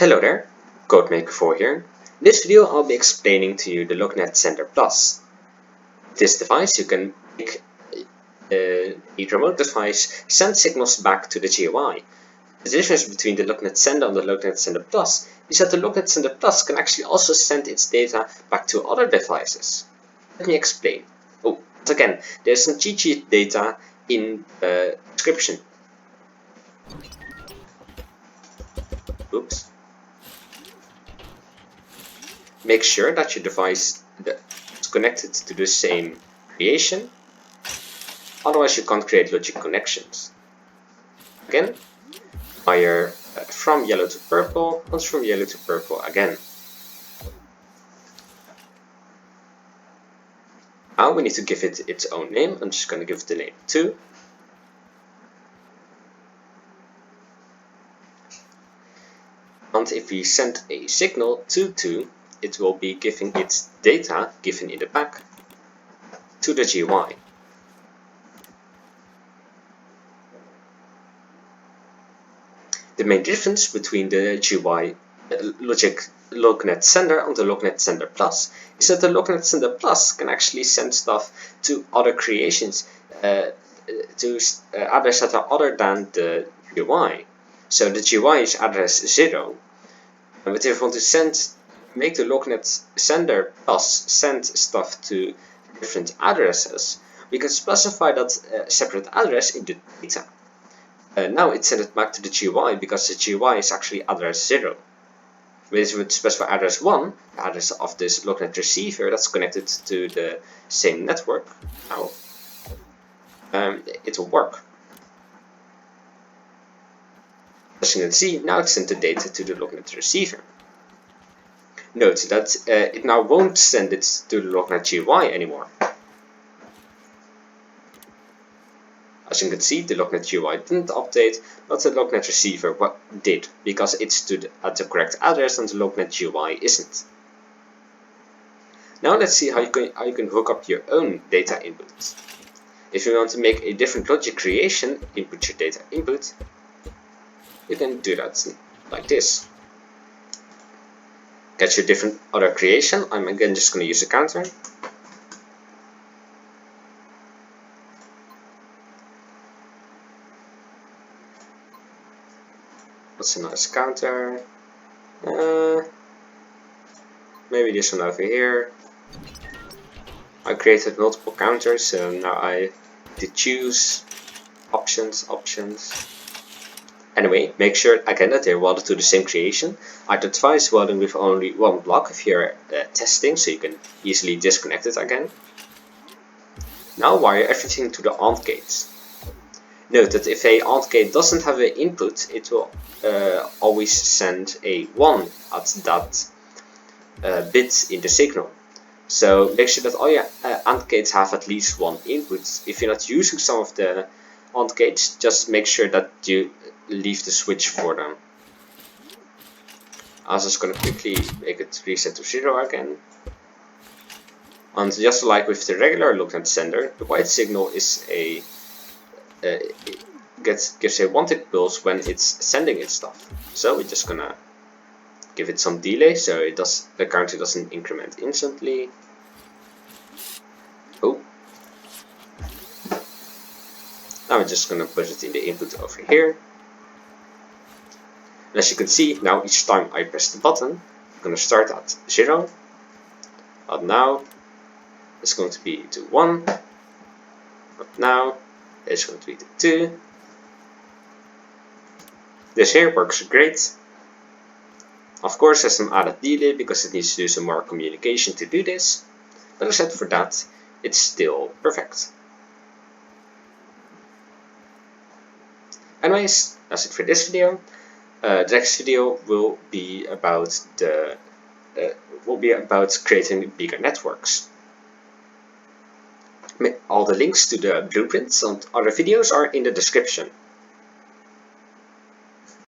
Hello there, CodeMaker4 here. In this video I'll be explaining to you the lognet sender plus. With this device you can make a remote device send signals back to the GUI. The difference between the lognet sender and the lognet sender plus is that the lognet sender plus can actually also send its data back to other devices. Let me explain. Oh, but again, there's some cheat sheet data in the description. Oops. Make sure that your device is connected to the same creation, otherwise you can't create logic connections. Again, fire from yellow to purple, and from yellow to purple again. Now we need to give it its own name. I'm just going to give it the name 2. And if we send a signal to 2, it will be giving its data given in the back to the GUI. The main difference between the GUI lognet sender and the lognet sender plus is that the lognet sender plus can actually send stuff to other creations, to addresses that are other than the GUI. So the GUI is address 0, but if we want to make the lognet sender plus send stuff to different addresses, we can specify that separate address in the data. Now it sent it back to the GUI because the GUI is actually address 0. But if we would specify address 1, the address of this lognet receiver that's connected to the same network, now it will work. As you can see, now it sent the data to the lognet receiver. Note that it now won't send it to the lognet GUI anymore. As you can see, the lognet GUI didn't update, but the lognet receiver did, because it stood at the correct address and the lognet GUI isn't. Now let's see how you can hook up your own data input. If you want to make a different logic creation, input your data input, you can do that like this. Get your different other creation. I'm again just going to use a counter. What's a nice counter? Maybe this one over here. I created multiple counters, so now I need to choose options. Anyway, make sure again that they're welded to the same creation. I'd advise welding with only one block if you're testing, so you can easily disconnect it again. Now wire everything to the AND gate. Note that if a AND gate doesn't have an input, it will always send a 1 at that bit in the signal. So make sure that all your AND gates have at least one input. If you're not using some of the AND gates, just make sure that you leave the switch for them. I was just going to quickly make it reset to 0 again. And just like with the regular lognet sender, the white signal is gives a 1-tick pulse when it's sending its stuff. So we're just gonna give it some delay so the counter doesn't increment instantly. Oh. Now we're just gonna put it in the input over here. And as you can see, now each time I press the button, I'm gonna start at 0. But now it's going to be to 1. But now it's going to be to 2. This here works great. Of course, there's some added delay because it needs to do some more communication to do this. But except for that, it's still perfect. Anyways, that's it for this video. The next video will be about creating bigger networks. All the links to the blueprints and other videos are in the description.